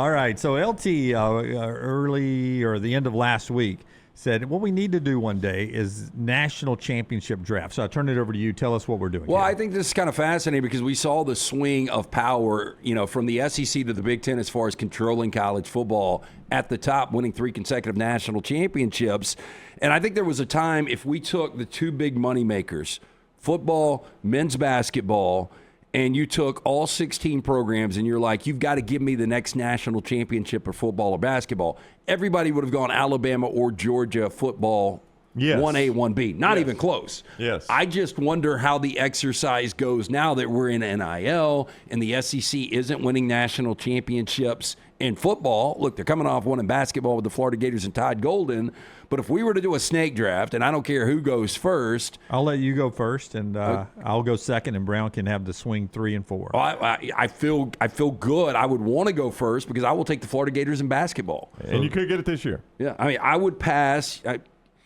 All right. So LT early or the end of last week said what we need to do one day is national championship draft. So I turn it over to you. Tell us what we're doing. Well, here. I think this is kind of fascinating because we saw the swing of power, from the SEC to the Big Ten as far as controlling college football at the top, winning 3 consecutive national championships. And I think there was a time if we took the 2 big money makers, football, men's basketball, and you took all 16 programs and you're like, you've got to give me the next national championship of football or basketball, everybody would have gone Alabama or Georgia football, Yes. 1A, 1B. Not even close. Yes. I just wonder how the exercise goes now that we're in NIL and the SEC isn't winning national championships in football. Look, they're coming off winning basketball with the Florida Gators and Todd Golden. But if we were to do a snake draft, and I don't care who goes first. I'll let you go first, and I'll go second, and Brown can have the swing 3 and 4. I feel good. I would want to go first because I will take the Florida Gators in basketball. And you could get it this year. Yeah, I mean, I would pass.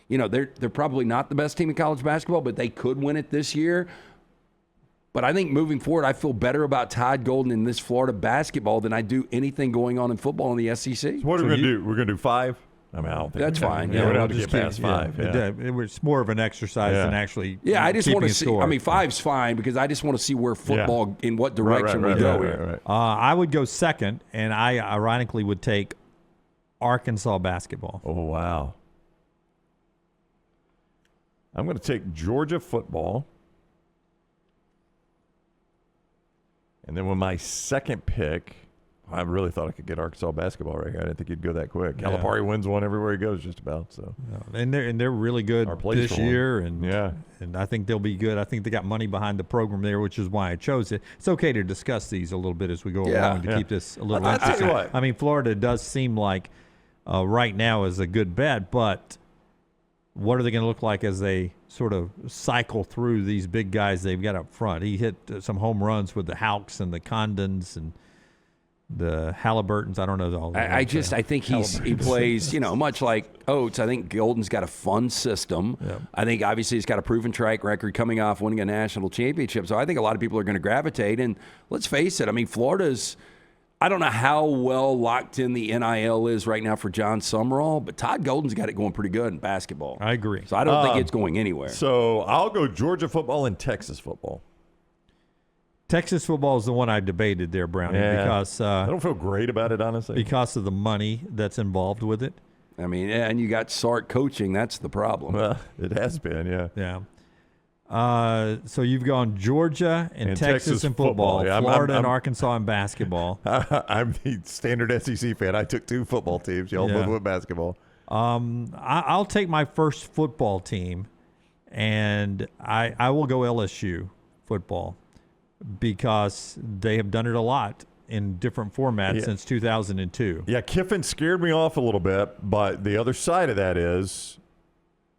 They're probably not the best team in college basketball, but they could win it this year. But I think moving forward, I feel better about Todd Golden in this Florida basketball than I do anything going on in football in the SEC. So what are we going to do? We're going to do 5? I mean, I don't think That's fine. Yeah, we don't have to just get past 5. Yeah. It was more of an exercise than actually. Yeah, I just want to see. Score. I mean, 5's fine because I just want to see where football, in what direction we go here. Right. I would go second, and I ironically would take Arkansas basketball. Oh, wow. I'm going to take Georgia football. And then with my second pick, I really thought I could get Arkansas basketball right here. I didn't think he'd go that quick. Yeah. Calipari wins one everywhere he goes, just about. So, and they're really good Our place this for one. year, and I think they'll be good. I think they got money behind the program there, which is why I chose it. It's okay to discuss these a little bit as we go along to keep this a little I'll tell you interesting. what. I mean, Florida does seem like right now is a good bet, but what are they going to look like as they sort of cycle through these big guys they've got up front? He hit some home runs with the Hauks and the Condons and the Halliburtons. I don't know all. I think he plays, much like Oates. I think Golden's got a fun system. Yeah. I think obviously he's got a proven track record coming off winning a national championship. So I think a lot of people are going to gravitate. And let's face it, I mean, Florida's, I don't know how well locked in the NIL is right now for John Summerall, but Todd Golden's got it going pretty good in basketball. I agree. So I don't think it's going anywhere. So I'll go Georgia football and Texas football. Texas football is the one I debated there, Brownie, because I don't feel great about it, honestly. because of the money that's involved with it. I mean, and you got Sark coaching. That's the problem. Well, it has been, yeah. Yeah. So you've gone Georgia and Texas in football, Yeah, Florida and Arkansas in basketball. I'm the standard SEC fan. I took 2 football teams. Y'all both went basketball. I'll take my first football team, and I will go LSU football because they have done it a lot in different formats since 2002. Yeah, Kiffin scared me off a little bit, but the other side of that is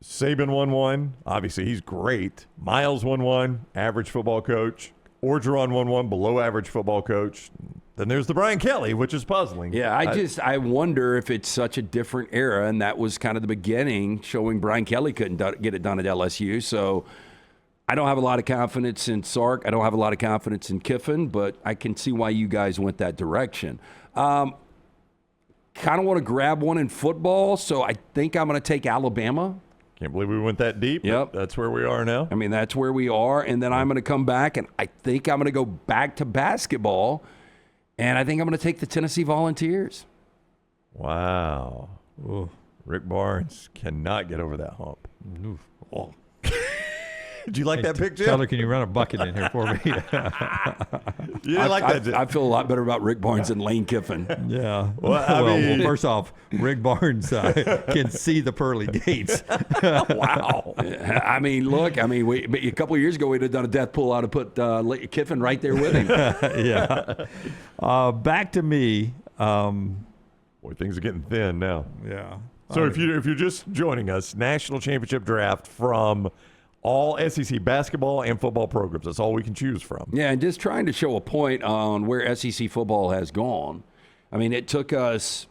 Saban won one. Obviously, he's great. Miles won one, average football coach. Orgeron won one, below average football coach. Then there's the Brian Kelly, which is puzzling. Yeah, I wonder if it's such a different era, and that was kind of the beginning, showing Brian Kelly couldn't get it done at LSU. So I don't have a lot of confidence in Sark. I don't have a lot of confidence in Kiffin, but I can see why you guys went that direction. Kind of want to grab one in football, so I think I'm going to take Alabama. Can't believe we went that deep. Yep. That's where we are now. I mean, that's where we are, and then I'm going to come back, and I think I'm going to go back to basketball, and I think I'm going to take the Tennessee Volunteers. Wow. Ooh. Rick Barnes cannot get over that hump. Oh. Did you like that pick, Jim? Taylor, can you run a bucket in here for me? You didn't like that, Jim? I feel a lot better about Rick Barnes than Lane Kiffin. Yeah. Well, First off, Rick Barnes can see the pearly gates. Wow. I mean, look, a couple of years ago, we'd have done a death pull out and put Kiffin right there with him. Yeah. Back to me. Boy, things are getting thin now. Yeah. So if you're just joining us, national championship draft from all SEC basketball and football programs. That's all we can choose from. Yeah, and just trying to show a point on where SEC football has gone. I mean, it took us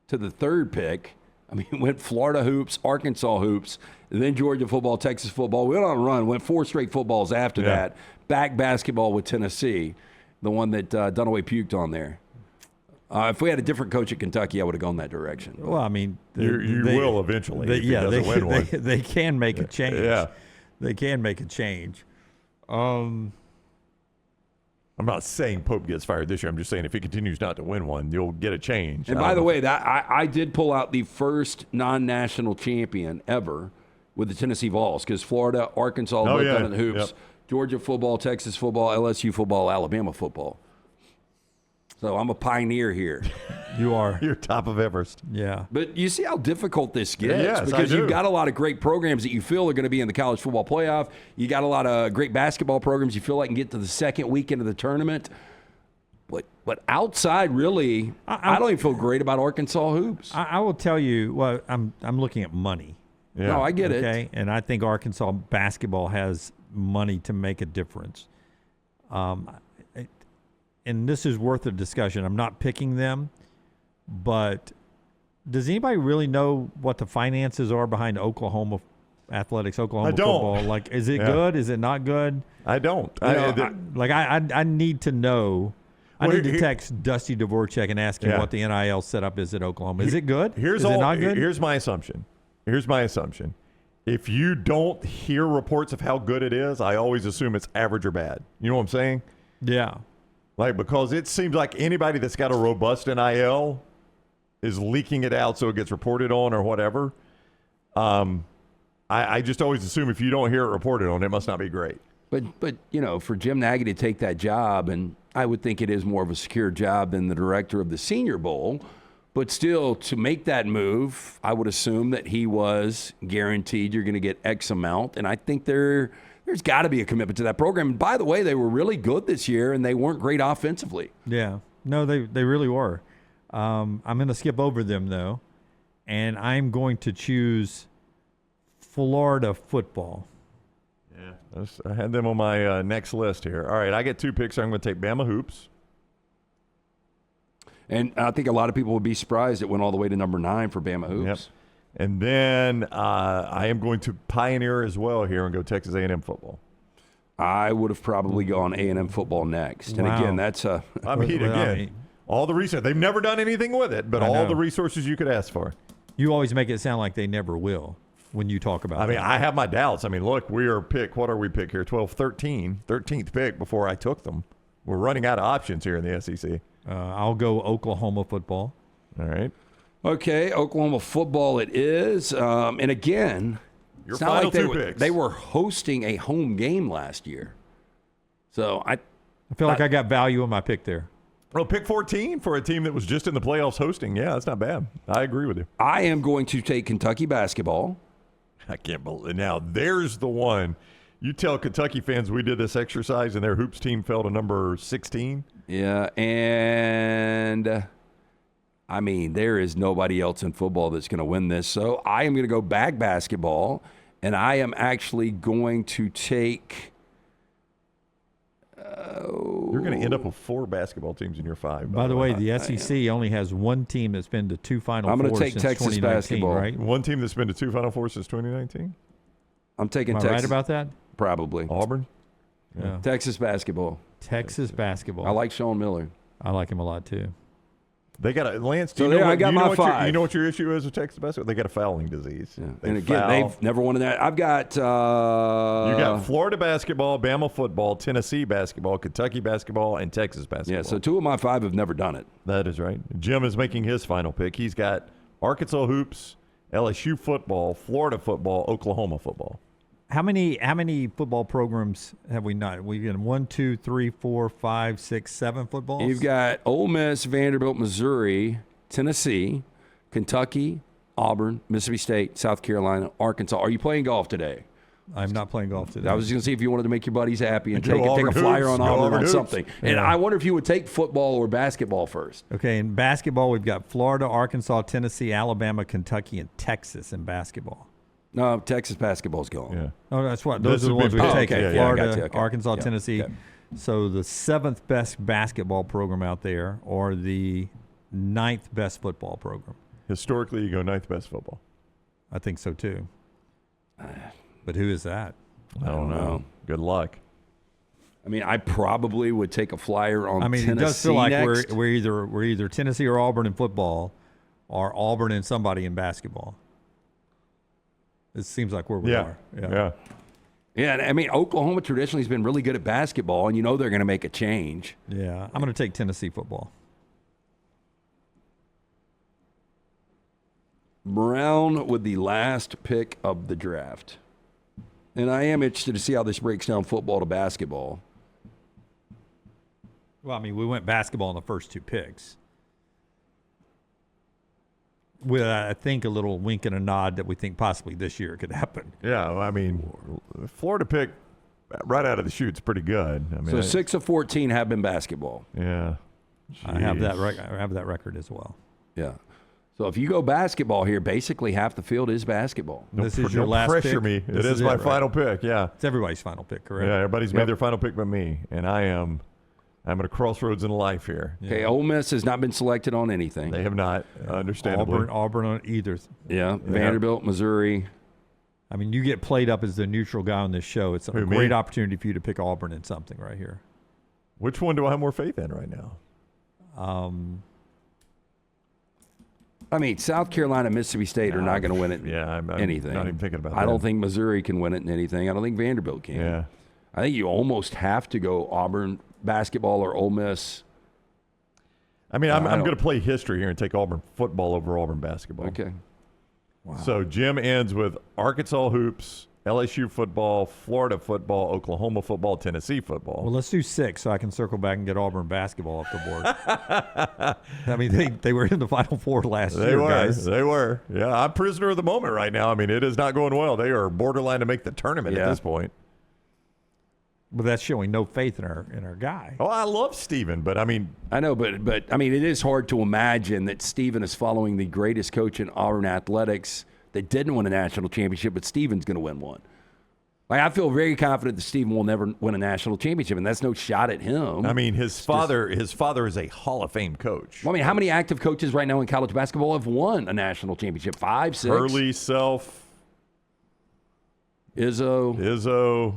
to the 3rd pick. I mean, it went Florida hoops, Arkansas hoops, then Georgia football, Texas football. We went on a run, went 4 straight footballs after that. Back basketball with Tennessee, the one that Dunaway puked on there. If we had a different coach at Kentucky, I would have gone that direction. Well, I mean, You will eventually. If he doesn't win one. They can make a change. Yeah. They can make a change. I'm not saying Pope gets fired this year. I'm just saying if he continues not to win one, you'll get a change. And by the way, that I did pull out the first non-national champion ever with the Tennessee Vols because Florida, Arkansas, both done it in hoops, Yep. Georgia football, Texas football, LSU football, Alabama football. So I'm a pioneer here. You are. You're top of Everest. Yeah. But you see how difficult this gets Yes, I because you've do. got a lot of great programs that you feel are going to be in the college football playoff. You got a lot of great basketball programs you feel like can get to the second weekend of the tournament. But outside, really, I don't even feel great about Arkansas hoops. I will tell you. Well, I'm looking at money. Yeah. No, I get it. Okay, and I think Arkansas basketball has money to make a difference. And this is worth a discussion. I'm not picking them, but does anybody really know what the finances are behind Oklahoma athletics, Oklahoma I don't. football? Like, is it Yeah. good? Is it not good? I don't. I need to know. I Well, need to here- text Dusty Dvorak and ask him Yeah. what the NIL setup is at Oklahoma. Is it good? Here's is all. it not good? Here's my assumption. If you don't hear reports of how good it is, I always assume it's average or bad. You know what I'm saying? Yeah. Like, because it seems like anybody that's got a robust NIL is leaking it out so it gets reported on or whatever. I just always assume if you don't hear it reported on, it must not be great. But for Jim Nagy to take that job, and I would think it is more of a secure job than the director of the Senior Bowl, but still to make that move, I would assume that he was guaranteed you're going to get X amount, and I think there's got to be a commitment to that program. And by the way, they were really good this year, and they weren't great offensively. Yeah. No, they really were. I'm going to skip over them, though, and I'm going to choose Florida football. Yeah. I had them on my next list here. All right, I get 2 picks. I'm going to take Bama Hoops. And I think a lot of people would be surprised it went all the way to number 9 for Bama Hoops. Yep. And then I am going to pioneer as well here and go Texas A&M football. I would have probably gone A&M football next. And Wow. again, that's a I mean, Well, again, all the research. They've never done anything with it, but I all know. the resources you could ask for. You always make it sound like they never will when you talk about I mean, that. I have my doubts. I mean, look, we are what are we pick here? 13th pick before I took them. We're running out of options here in the SEC. I'll go Oklahoma football. All right. Okay, Oklahoma football it is. And again, Your it's not final like they 2 were, picks. they were hosting a home game last year. So I feel like I got value in my pick there. Well, pick 14 for a team that was just in the playoffs hosting. Yeah, that's not bad. I agree with you. I am going to take Kentucky basketball. I can't believe. Now, there's the one. You tell Kentucky fans we did this exercise and their hoops team fell to number 16. Yeah, and I mean, there is nobody else in football that's going to win this. So I am going to go bag basketball, and I am actually going to take. You're going to end up with 4 basketball teams in your 5. By the way, the SEC only has one team that's been to 2 Final I'm gonna Fours take since Texas 2019, basketball. right? One team that's been to 2 Final Fours since 2019. I'm taking Am I Texas. right about that? Probably. Auburn. Yeah. Texas basketball. Texas basketball. I like Sean Miller. I like him a lot too. They got a Lance. Do So you know there, what, I got do you know my what your- 5. you know what your issue is with Texas basketball? They got a fouling disease. Yeah. They And again, foul. they've never won in that. I've got. You got Florida basketball, Bama football, Tennessee basketball, Kentucky basketball, and Texas basketball. Yeah, so 2 of my 5 have never done it. That is right. Jim is making his final pick. He's got Arkansas hoops, LSU football, Florida football, Oklahoma football. How many football programs have we not? We've got 1, 2, 3, 4, 5, 6, 7 footballs. You've got Ole Miss, Vanderbilt, Missouri, Tennessee, Kentucky, Auburn, Mississippi State, South Carolina, Arkansas. Are you playing golf today? I'm not playing golf today. I was just going to see if you wanted to make your buddies happy and Go take a Auburn flyer hoops. on Go Auburn Auburn on hoops. something. And Yeah. I wonder if you would take football or basketball first. Okay, in basketball, we've got Florida, Arkansas, Tennessee, Alabama, Kentucky, and Texas in basketball. No, Texas basketball's gone. Yeah. Oh, that's what. Those This are the would ones be we've picked. taken. Okay, yeah, Florida, gotcha, okay. Arkansas, Yeah, Tennessee. okay. So the 7th best basketball program out there, or the 9th best football program. Historically, you go 9th best football. I think so too. But who is that? I don't know. Good luck. I mean, I probably would take a flyer on Tennessee it does feel like next. we're either Tennessee or Auburn in football, or Auburn and somebody in basketball. It seems like where we are. Yeah. Yeah, and I mean, Oklahoma traditionally has been really good at basketball, and you know they're going to make a change. Yeah. I'm going to take Tennessee football. Brown with the last pick of the draft. And I am interested to see how this breaks down football to basketball. Well, I mean, we went basketball in the first 2 picks. With, I think, a little wink and a nod that we think possibly this year it could happen. Yeah, I mean, Florida pick right out of the chute's pretty good. I mean, So 6 of 14 have been basketball. Yeah. I have that. Jeez. I have that record as well. Yeah. So if you go basketball here, basically half the field is basketball. This is your Don't last pressure pick? me. This It is my right? final pick. Yeah. It's everybody's final pick, correct? Yeah. Everybody's made their final pick but me, and I'm at a crossroads in life here. Okay, Ole Miss has not been selected on anything. They have not, understandably. Auburn on either. Yeah, Vanderbilt, Missouri. I mean, you get played up as the neutral guy on this show. It's a Who, me? great opportunity for you to pick Auburn in something right here. Which one do I have more faith in right now? I mean, South Carolina, Mississippi State are not going to win it in Yeah, I'm anything. not even thinking about that. I don't think Missouri can win it in anything. I don't think Vanderbilt can. Yeah. I think you almost have to go Auburn basketball or Ole Miss. I mean, I'm I don't- going to play history here and take Auburn football over Auburn basketball. Okay. So Jim ends with Arkansas hoops, LSU football, Florida football, Oklahoma football, Tennessee football. Well, let's do 6 so I can circle back and get Auburn basketball off the board. I mean, they were in the Final Four last They year, were. guys. They were. Yeah, I'm prisoner of the moment right now. I mean, it is not going well. They are borderline to make the tournament Yeah. at this point. But that's showing no faith in our guy. Oh, I love Steven, but I mean, I know, but I mean, it is hard to imagine that Steven is following the greatest coach in Auburn athletics that didn't win a national championship, but Steven's going to win one. Like, I feel very confident that Steven will never win a national championship, and that's no shot at him. I mean, his father is a Hall of Fame coach. Well, I mean, how many active coaches right now in college basketball have won a national championship? 5, 6? Hurley, Self, Izzo,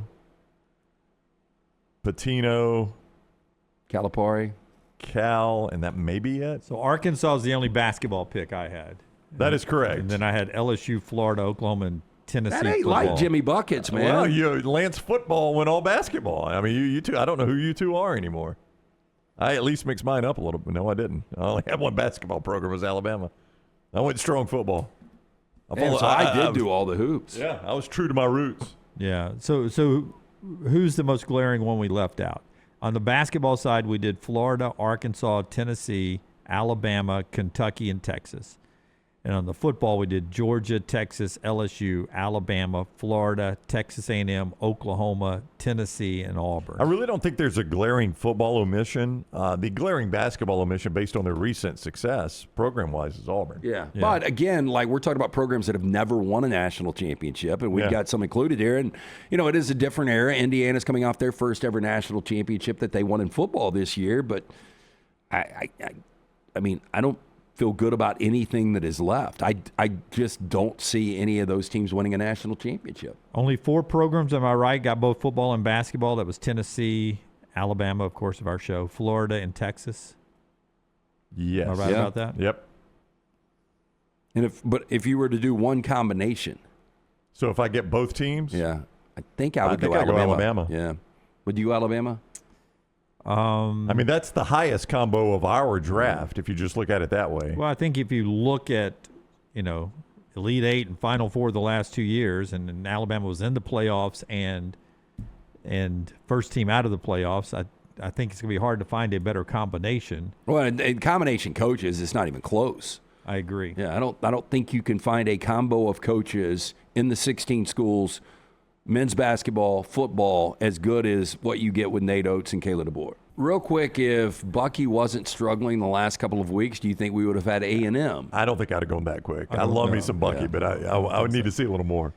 Patino, Calipari. Cal, and that may be it. So Arkansas is the only basketball pick I had. That is correct. And then I had LSU, Florida, Oklahoma, and Tennessee That ain't football. like Jimmy Buckets, man. Well, Lance football went all basketball. I mean, you two. I don't know who you two are anymore. I at least mixed mine up a little bit. No, I didn't. I only had one basketball program. It was Alabama. I went strong football. Man, so I did do all the hoops. Yeah, I was true to my roots. Yeah. So who's the most glaring one we left out? On the basketball side, we did Florida, Arkansas, Tennessee, Alabama, Kentucky, and Texas. And on the football, we did Georgia, Texas, LSU, Alabama, Florida, Texas A&M, Oklahoma, Tennessee, and Auburn. I really don't think there's a glaring football omission. The glaring basketball omission, based on their recent success, program-wise, is Auburn. Yeah. But again, like we're talking about programs that have never won a national championship, and we've got some included here. And, you know, it is a different era. Indiana's coming off their first ever national championship that they won in football this year. But, I mean, I don't feel good about anything that is left. I just don't see any of those teams winning a national championship. Only 4 programs, am I right, got both football and basketball. That was Tennessee, Alabama, of course, of our show, Florida, and Texas. Yes. Am I right about that? Yep. And if you were to do one combination, So if I get both teams, I think I would think go I'd go Alabama. Alabama. Yeah. Would you Alabama? I mean, that's the highest combo of our draft if you just look at it that way. Well, I think if you look at, Elite 8 and Final 4 the last 2 years, and Alabama was in the playoffs and first team out of the playoffs, I think it's going to be hard to find a better combination. Well, in combination coaches, it's not even close. I agree. Yeah, I don't think you can find a combo of coaches in the 16 schools, men's basketball, football, as good as what you get with Nate Oates and Kayla DeBoer. Real quick, if Bucky wasn't struggling the last couple of weeks, do you think we would have had A&M? I don't think I'd have gone that quick. I don't love me know. some Bucky, but I would need to see a little more.